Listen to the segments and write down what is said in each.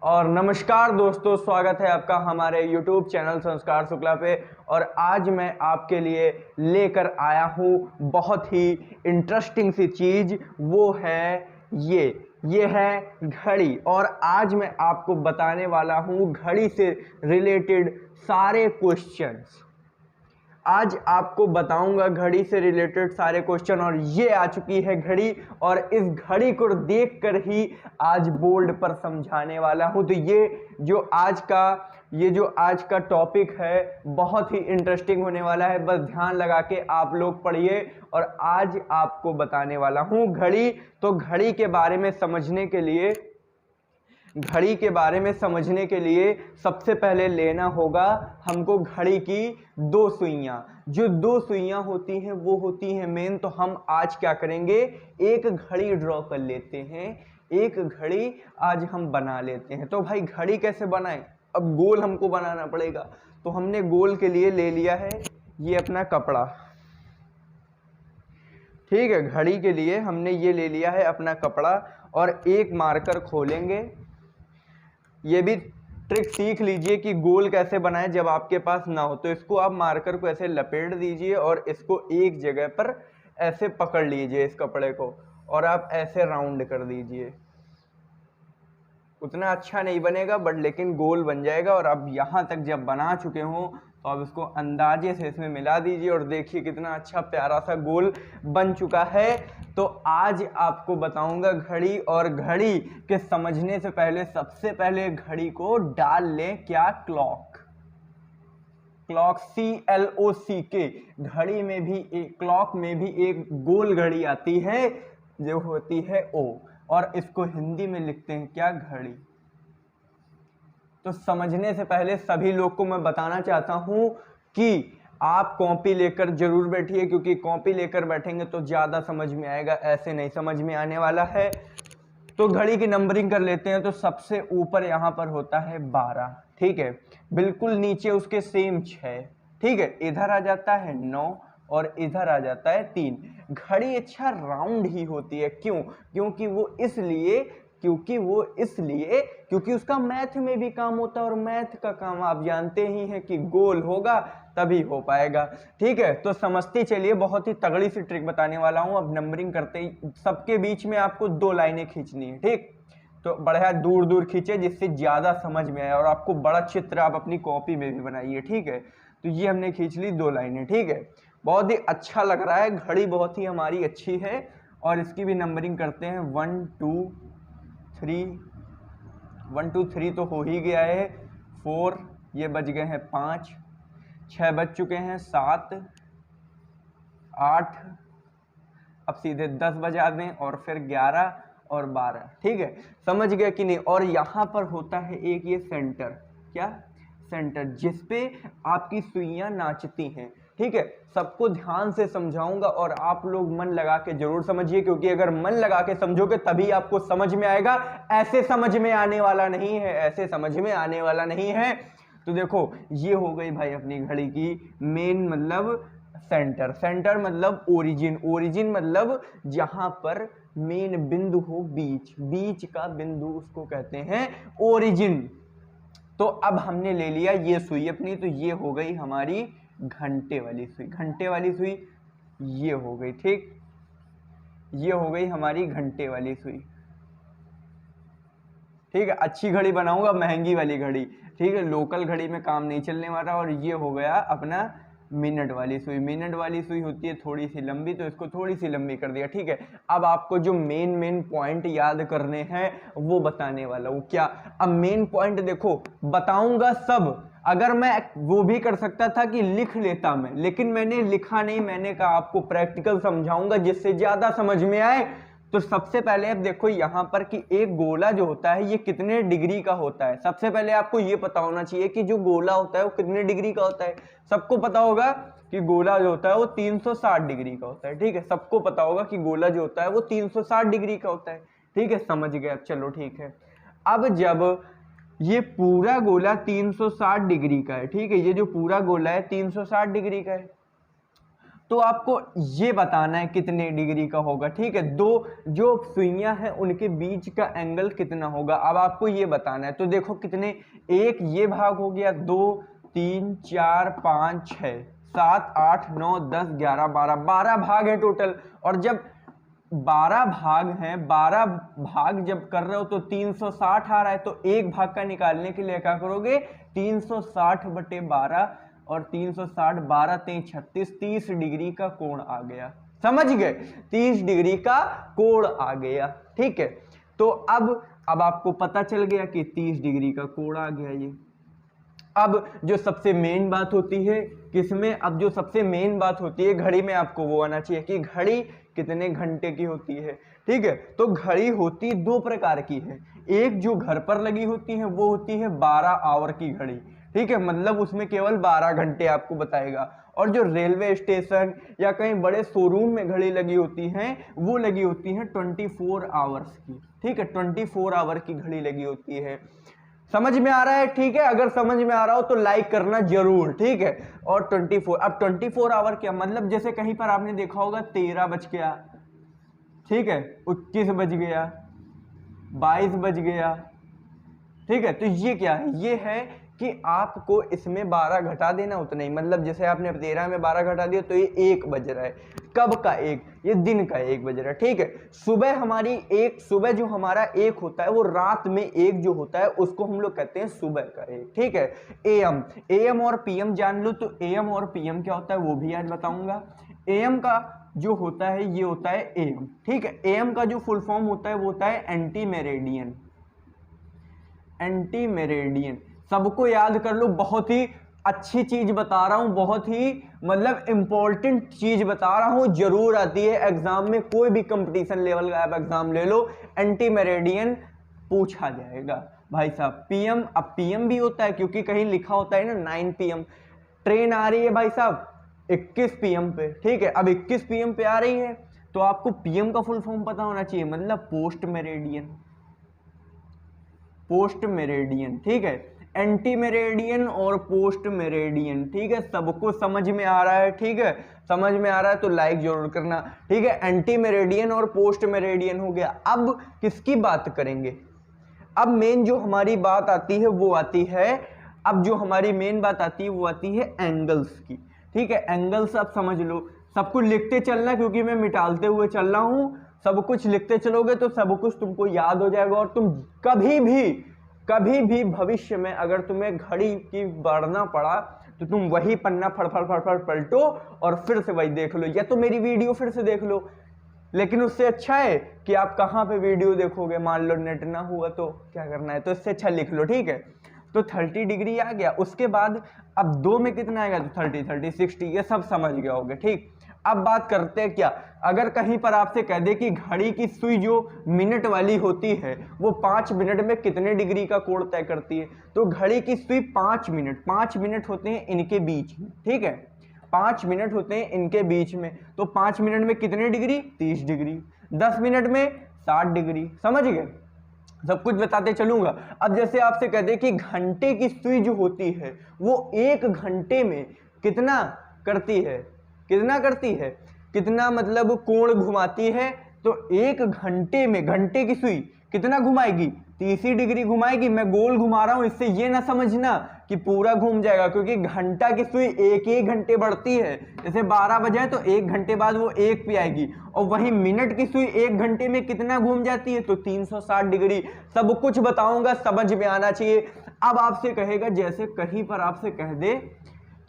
और नमस्कार दोस्तों, स्वागत है आपका हमारे YouTube चैनल संस्कार शुक्ला पे। और आज मैं आपके लिए लेकर आया हूँ बहुत ही इंटरेस्टिंग सी चीज़, वो है ये है घड़ी। और आज मैं आपको बताने वाला हूँ घड़ी से रिलेटेड सारे क्वेश्चंस। आज आपको बताऊंगा घड़ी से रिलेटेड सारे क्वेश्चन। और ये आ चुकी है घड़ी, और इस घड़ी को देखकर ही आज बोर्ड पर समझाने वाला हूं। तो ये जो आज का टॉपिक है बहुत ही इंटरेस्टिंग होने वाला है। बस ध्यान लगा के आप लोग पढ़िए। और आज आपको बताने वाला हूं घड़ी। तो घड़ी के बारे में समझने के लिए सबसे पहले लेना होगा हमको घड़ी की दो सुइयां। जो दो सुइयां होती हैं वो होती हैं मेन। तो हम आज क्या करेंगे, एक घड़ी ड्रॉ कर लेते हैं, एक घड़ी आज हम बना लेते हैं। तो भाई घड़ी कैसे बनाएं, अब गोल हमको बनाना पड़ेगा। तो हमने गोल के लिए ले लिया है ये अपना कपड़ा, ठीक है। घड़ी के लिए हमने ये ले लिया है अपना कपड़ा, और एक मार्कर खोलेंगे। ये भी ट्रिक सीख लीजिए कि गोल कैसे बनाएं जब आपके पास ना हो। तो इसको आप मार्कर को ऐसे लपेट दीजिए और इसको एक जगह पर ऐसे पकड़ लीजिए इस कपड़े को, और आप ऐसे राउंड कर दीजिए। उतना अच्छा नहीं बनेगा बट लेकिन गोल बन जाएगा। और अब यहाँ तक जब बना चुके हो तो अब इसको अंदाजे से इसमें मिला दीजिए, और देखिए कितना अच्छा प्यारा सा गोल बन चुका है। तो आज आपको बताऊंगा घड़ी। और घड़ी के समझने से पहले सबसे पहले घड़ी को डाल लें क्या, क्लॉक। CLOCK। घड़ी में भी एक, क्लॉक में भी एक गोल घड़ी आती है जो होती है O, और इसको हिंदी में लिखते हैं क्या, घड़ी। तो समझने से पहले सभी लोग को मैं बताना चाहता हूं कि आप कॉपी लेकर जरूर बैठिए, क्योंकि कॉपी लेकर बैठेंगे तो ज़्यादा समझ में आएगा, ऐसे नहीं समझ में आने वाला है। तो घड़ी की नंबरिंग कर लेते हैं। तो सबसे ऊपर यहाँ पर होता है 12, ठीक है। बिल्कुल नीचे उसके सेम 6, ठीक है। इधर आ जाता है 9, और इधर आ जाता है 3। घड़ी अच्छा राउंड ही होती है, क्यों? क्योंकि उसका मैथ में भी काम होता है, और मैथ का काम आप जानते ही हैं कि गोल होगा तभी हो पाएगा, ठीक है। तो समझते चलिए, बहुत ही तगड़ी सी ट्रिक बताने वाला हूं। अब नंबरिंग करते ही सबके बीच में आपको 2 लाइनें खींचनी है, ठीक। तो बढ़िया दूर दूर खींचे जिससे ज्यादा समझ में आए, और आपको बड़ा चित्र आप अपनी कॉपी में भी बनाइए, ठीक है। तो ये हमने खींच ली 2 लाइनें, ठीक है। बहुत ही अच्छा लग रहा है, घड़ी बहुत ही हमारी अच्छी है। और इसकी भी नंबरिंग करते हैं। 1 2 3 तो हो ही गया है। 4, ये बज गए हैं 5, 6 बज चुके हैं, 7 8, अब सीधे 10 बजा दें, और फिर 11 और 12, ठीक है। समझ गया कि नहीं? और यहाँ पर होता है एक ये सेंटर, क्या, सेंटर, जिसपे आपकी सुइयां नाचती हैं, ठीक है। सबको ध्यान से समझाऊंगा और आप लोग मन लगा के जरूर समझिए, क्योंकि अगर मन लगा के समझोगे तभी आपको समझ में आएगा। ऐसे समझ में आने वाला नहीं है, तो देखो ये हो गई भाई अपनी घड़ी की मेन, मतलब सेंटर मतलब ओरिजिन मतलब जहां पर मेन बिंदु हो, बीच का बिंदु, उसको कहते हैं ओरिजिन। तो अब हमने ले लिया ये सुई अपनी। तो ये हो गई हमारी घंटे वाली सुई, ये हो गई, ठीक। ये हो गई हमारी घंटे वाली सुई, ठीक है। अच्छी घड़ी बनाऊंगा, महंगी वाली घड़ी, ठीक है। लोकल घड़ी में काम नहीं चलने वाला। और ये हो गया अपना मिनट वाली सुई होती है थोड़ी सी लंबी, तो इसको थोड़ी सी लंबी कर दिया, ठीक है। अब आपको जो मेन पॉइंट याद करने हैं वो बताने वाला हूं। क्या? अब मेन पॉइंट देखो, बताऊंगा सब। अगर मैं वो भी कर सकता था कि लिख लेता मैं, लेकिन मैंने लिखा नहीं। मैंने कहा आपको प्रैक्टिकल समझाऊंगा जिससे ज्यादा समझ में आए। तो सबसे पहले आप देखो यहाँ पर कि एक गोला जो होता है ये कितने डिग्री का होता है। सबसे पहले आपको ये पता होना चाहिए कि जो गोला होता है वो कितने डिग्री का होता है। सबको पता होगा कि गोला जो होता है वो 360 डिग्री का होता है, ठीक है। सबको पता होगा कि गोला जो होता है वो 360 डिग्री का होता है, ठीक है। समझ गए? चलो ठीक है। अब जब ये पूरा गोला 360 डिग्री का है, ठीक है, ये जो पूरा गोला है 360 डिग्री का है, तो आपको ये बताना है कितने डिग्री का होगा, ठीक है। दो जो सुइयां हैं उनके बीच का एंगल कितना होगा, अब आपको ये बताना है। तो देखो कितने, एक ये भाग हो गया, 2 3 4 5 6 7 8 9 10 11 12 भाग है टोटल। और जब 12 भाग हैं, 12 भाग जब कर रहे हो तो 360 आ रहा है, तो एक भाग का निकालने के लिए क्या करोगे, 360/12 और 360 12 3 36 30 डिग्री का कोण आ गया, समझ गए, 30 डिग्री का कोण आ गया, ठीक है। तो अब आपको पता चल गया कि 30 डिग्री का कोण आ गया ये। अब जो सबसे मेन बात होती है किसमें, अब जो सबसे मेन बात होती है घड़ी में, आपको वो आना चाहिए कि घड़ी कितने घंटे की होती है, ठीक है। तो घड़ी होती दो प्रकार की है, एक जो घर पर लगी होती है वो होती है 12 आवर की घड़ी, ठीक है, मतलब उसमें केवल 12 घंटे आपको बताएगा। और जो रेलवे स्टेशन या कहीं बड़े शोरूम में घड़ी लगी होती हैं वो लगी होती हैं 24 आवर्स की, ठीक है, 24 आवर की घड़ी लगी होती है। समझ में आ रहा है, ठीक है, अगर समझ में आ रहा हो तो लाइक करना जरूर, ठीक है। और 24, अब 24 आवर क्या मतलब, जैसे कहीं पर आपने देखा होगा 13 बज गया, ठीक है, 21 बज गया, 22 बज गया, ठीक है। तो ये क्या है, ये है कि आपको इसमें 12 घटा देना, उतना ही, मतलब जैसे आपने 13 में 12 घटा दिया तो ये 1 बज रहा है, कब का 1, ये दिन का 1 बज रहा है, ठीक है। सुबह हमारी एक, सुबह जो हमारा 1 होता है वो रात में 1 जो होता है उसको हम लोग कहते हैं सुबह का 1, ठीक है। एएम, एएम और पीएम जान लो, तो एएम और पीएम क्या होता है वो भी आज बताऊंगा। एएम का जो होता है ये होता है एएम, ठीक है। एएम का जो फुल फॉर्म होता है वो होता है एंटी मेरेडियन, एंटी मेरेडियन, सबको याद कर लो, बहुत ही अच्छी चीज बता रहा हूं, बहुत ही मतलब इंपॉर्टेंट चीज बता रहा हूं, जरूर आती है एग्जाम में, कोई भी कंपटीशन लेवल का आप एग्जाम ले लो, एंटी मेरेडियन पूछा जाएगा भाई साहब। पीएम, अब पीएम भी होता है क्योंकि कहीं लिखा होता है ना 9 PM, ट्रेन आ रही है भाई साहब 21 PM पे, ठीक है। अब 21 PM पे आ रही है तो आपको पीएम का फुल फॉर्म पता होना चाहिए, मतलब पोस्ट मेरेडियन, पोस्ट मेरेडियन, ठीक है। एंटी मेरेडियन और पोस्ट मेरेडियन, ठीक है, सबको समझ में आ रहा है, ठीक है, समझ में आ रहा है तो लाइक जरूर करना, ठीक है। एंटी मेरेडियन और पोस्ट मेरेडियन हो गया। अब किसकी बात करेंगे, अब मेन जो हमारी बात आती है वो आती है, अब जो हमारी मेन बात आती है वो आती है एंगल्स की, ठीक है। एंगल्स आप समझ लो, सब कुछ लिखते चलना क्योंकि मैं मिटालते हुए चल रहा हूं, सब कुछ लिखते चलोगे तो सब कुछ तुमको याद हो जाएगा, और तुम कभी भी भविष्य में अगर तुम्हें घड़ी की पढ़ना पड़ा तो तुम वही पन्ना फड़ पलटो और फिर से वही देख लो, या तो मेरी वीडियो फिर से देख लो। लेकिन उससे अच्छा है कि आप कहाँ पे वीडियो देखोगे, मान लो नेट ना हुआ तो क्या करना है, तो इससे अच्छा लिख लो, ठीक है। तो 30 डिग्री आ गया, उसके बाद अब 2 में कितना आएगा, तो 30 30 60, ये सब समझ गए होगे, ठीक। अब बात करते हैं क्या, अगर कहीं पर आपसे कह दे कि घड़ी की सुई जो मिनट वाली होती है वो 5 मिनट में कितने डिग्री का कोण तय करती है, तो घड़ी की सुई 5 मिनट होते हैं इनके बीच में, ठीक है, 5 मिनट होते हैं इनके बीच में, तो 5 मिनट में कितने डिग्री, 30 डिग्री, 10 मिनट में 60 डिग्री, समझ गए, सब कुछ बताते चलूंगा। अब जैसे आपसे कह दे कि घंटे की सुई जो होती है वो 1 घंटे में कितना करती है, कितना करती है, कितना मतलब कोण घुमाती है, तो 1 घंटे में घंटे की सुई कितना घुमाएगी, 30 डिग्री घुमाएगी। मैं गोल घुमा रहा हूं, इससे ये ना समझना कि पूरा घूम जाएगा, क्योंकि घंटा की सुई 1 घंटे बढ़ती है, जैसे 12 बजे तो 1 घंटे बाद वो 1 पे आएगी, और वही मिनट की सुई 1 घंटे में कितना घूम जाती है, तो 360 डिग्री। सब कुछ बताऊंगा, समझ में आना चाहिए। अब आपसे कहेगा, जैसे कहीं पर आपसे कह दे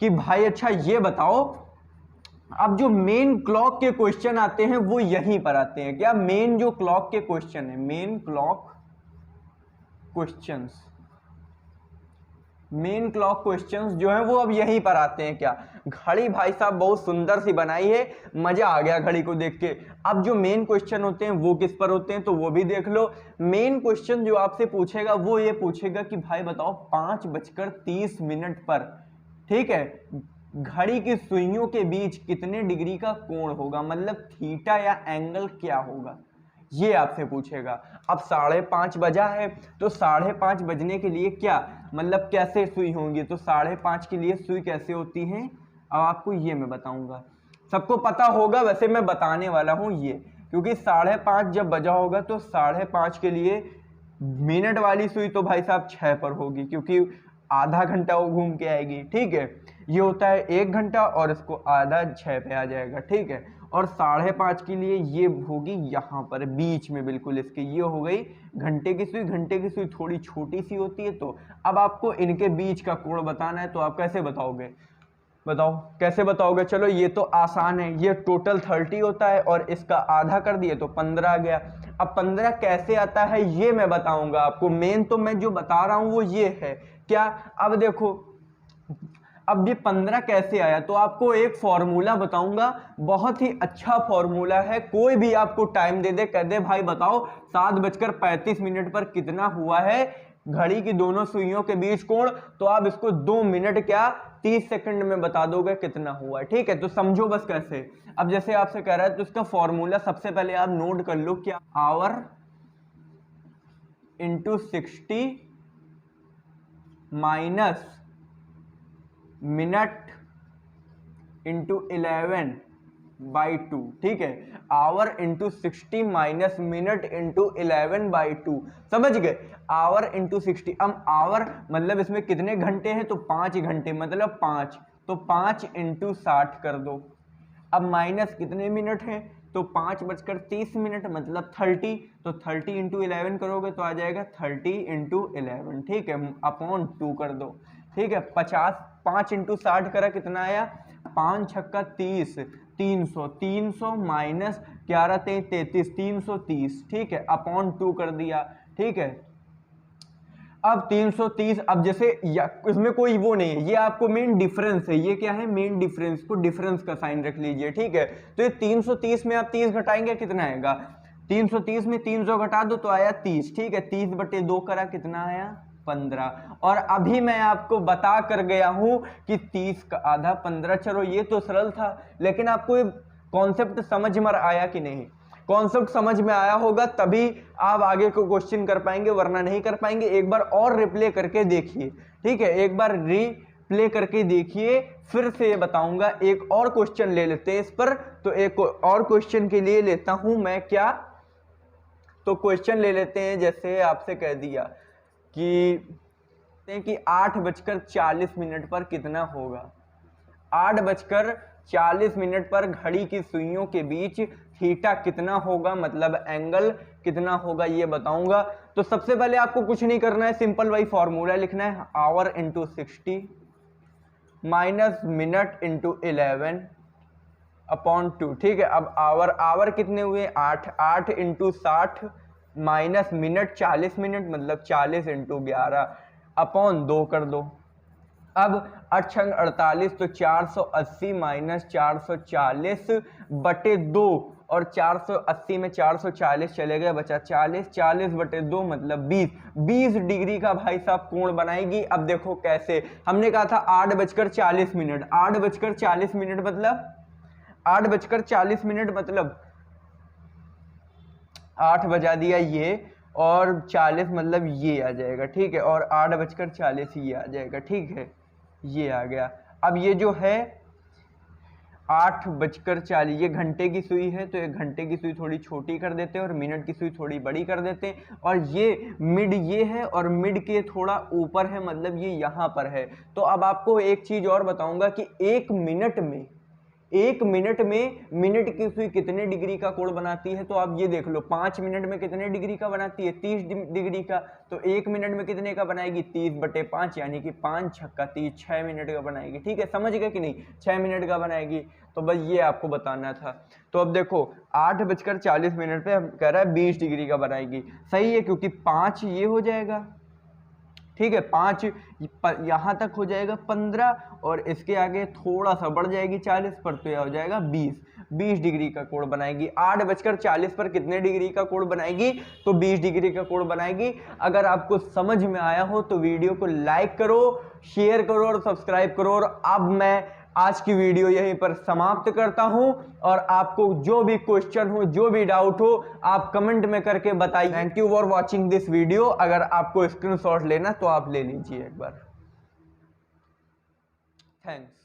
कि भाई अच्छा ये बताओ, अब जो मेन क्लॉक के क्वेश्चन आते हैं वो यहीं पर आते हैं, क्या मेन जो क्लॉक के क्वेश्चन है, main clock questions, main clock questions जो है वो अब यहीं पर आते हैं। क्या घड़ी भाई साहब बहुत सुंदर सी बनाई है, मजा आ गया घड़ी को देख के। अब जो मेन क्वेश्चन होते हैं वो किस पर होते हैं, तो वो भी देख लो। मेन क्वेश्चन जो आपसे पूछेगा वो ये पूछेगा कि भाई बताओ 5:30 पर, ठीक है, घड़ी की सुइयों के बीच कितने डिग्री का कोण होगा, मतलब थीटा या एंगल क्या होगा, ये आपसे पूछेगा। अब 5:30 बजा है तो 5:30 बजने के लिए क्या मतलब कैसे सुई होंगी, तो 5:30 के लिए सुई कैसे होती है, अब आपको ये मैं बताऊंगा। सबको पता होगा, वैसे मैं बताने वाला हूं ये, क्योंकि 5:30 जब बजा होगा तो 5:30 के लिए मिनट वाली सुई तो भाई साहब 6 पर होगी, क्योंकि आधा घंटा वो घूम के आएगी। ठीक है, ये होता है 1 घंटा और इसको आधा 6 पे आ जाएगा। ठीक है, और 5:30 के लिए ये होगी यहाँ पर बीच में बिल्कुल इसके, ये हो गई घंटे की सुई। घंटे की सुई थोड़ी छोटी सी होती है, तो अब आपको इनके बीच का कोण बताना है, तो आप कैसे बताओगे? बताओ कैसे बताओगे? चलो ये तो आसान है, ये टोटल 30 होता है और इसका आधा कर दिए तो 15 आ गया। अब 15 कैसे आता है ये मैं बताऊंगा आपको। मेन तो मैं जो बता रहा हूं वो ये है क्या, अब देखो अब ये 15 कैसे आया, तो आपको एक फॉर्मूला बताऊंगा, बहुत ही अच्छा फॉर्मूला है। कोई भी आपको टाइम दे दे, कह दे भाई बताओ 7:35 पर कितना हुआ है घड़ी की दोनों सुइयों के बीच कोण, तो आप इसको 2 मिनट क्या 30 सेकंड में बता दोगे कितना हुआ है। ठीक है, तो समझो बस कैसे। अब जैसे आपसे कह रहा है तो इसका फॉर्मूला सबसे पहले आप नोट कर लो, क्या our into 60 minus minute into 11/2। ठीक है, our into 60 minus minute into 11/2। समझ गए? Our into 60। अब आवर मतलब इसमें कितने घंटे हैं, तो 5 घंटे, मतलब 5, तो 5 इंटू 60 कर दो। अब माइनस कितने मिनट हैं, तो 5:30 मतलब 30, तो 30 इंटू 11 करोगे तो आ जाएगा 30 इंटू 11। ठीक है, अपॉन 2 कर दो। ठीक है, 50, 5 इंटू 60 करा कितना आया, 5 छक्का 30, 300, 300 माइनस 11 33, 330। ठीक है, अपॉन 2 कर दिया। ठीक है, अब 330, अब जैसे इसमें कोई वो नहीं है, ये आपको मेन डिफरेंस है। ये क्या है, मेन डिफरेंस, को डिफरेंस का साइन रख लीजिए। ठीक है, तो ये 330 में आप 30 घटाएंगे कितना आएगा, 330 में 300 घटा दो तो आया 30। ठीक है, 30/2 करा कितना आया, 15। और अभी मैं आपको बता कर गया हूं कि 30 का आधा 15। चलो ये तो सरल था, लेकिन आपको कॉन्सेप्ट समझ में आया कि नहीं? कॉन्सेप्ट समझ में आया होगा तभी आप आगे को क्वेश्चन कर पाएंगे, वरना नहीं कर पाएंगे। एक बार और रिप्ले करके देखिए। ठीक है, एक बार रिप्ले करके देखिए, फिर से ये बताऊंगा। एक और क्वेश्चन ले लेते हैं इस पर, तो एक और क्वेश्चन के लिए लेता हूं मैं क्या, तो क्वेश्चन ले लेते हैं। जैसे आपसे कह दिया कि 8:40 पर कितना होगा। 8:40 पर घड़ी की सुइयों के बीच थीटा कितना होगा, मतलब एंगल कितना होगा, ये बताऊंगा। तो सबसे पहले आपको कुछ नहीं करना है, सिंपल वही फॉर्मूला लिखना है, our into 60 minus minute into 11/2। ठीक है, अब आवर कितने हुए, 8, 8 इंटू 60 माइनस मिनट 40 मिनट, मतलब 40 इंटू 11/2 कर दो। अब 8×48 तो 480 माइनस 440/2, और 480 में 440 चले गए, बचा 40, 40/2 मतलब 20। 20 डिग्री का भाई साहब कोण बनाएगी। अब देखो कैसे, हमने कहा था 8:40 8:40 मतलब 8:40 मतलब 8 बजा दिया ये, और 40 मतलब ये आ जाएगा। ठीक है, और 8:40 ये आ जाएगा। ठीक है, ये आ गया। अब ये जो है 8:40, ये घंटे की सुई है, तो एक घंटे की सुई थोड़ी छोटी कर देते हैं और मिनट की सुई थोड़ी बड़ी कर देते हैं। और ये मिड ये है और मिड के थोड़ा ऊपर है, मतलब ये यहाँ पर है। तो अब आपको एक चीज और बताऊंगा कि 1 मिनट में मिनट की सुई कितने डिग्री का कोण बनाती है, तो आप ये देख लो। 5 मिनट में कितने डिग्री का बनाती है, 30 डिग्री का। तो 1 मिनट में कितने का बनाएगी, 30/5, यानी कि 5 छक्का 30, 6 मिनट का बनाएगी। ठीक है, समझ गए कि नहीं, 6 मिनट का बनाएगी। तो बस ये आपको बताना था। तो अब देखो 8:40 पे हम कह रहा है 20 डिग्री का बनाएगी। सही है, क्योंकि 5 ये हो जाएगा। ठीक है, 5 यहां तक हो जाएगा 15, और इसके आगे थोड़ा सा बढ़ जाएगी 40 पर, तो यह हो जाएगा 20 डिग्री का कोण बनाएगी। 8:40 पर कितने डिग्री का कोण बनाएगी, तो 20 डिग्री का कोण बनाएगी। अगर आपको समझ में आया हो तो वीडियो को लाइक करो, शेयर करो और सब्सक्राइब करो। और अब मैं आज की वीडियो यहीं पर समाप्त करता हूं, और आपको जो भी क्वेश्चन हो, जो भी डाउट हो, आप कमेंट में करके बताइए। Thank you for watching this video. अगर आपको स्क्रीनशॉट लेना तो आप ले लीजिए एक बार। थैंक्स।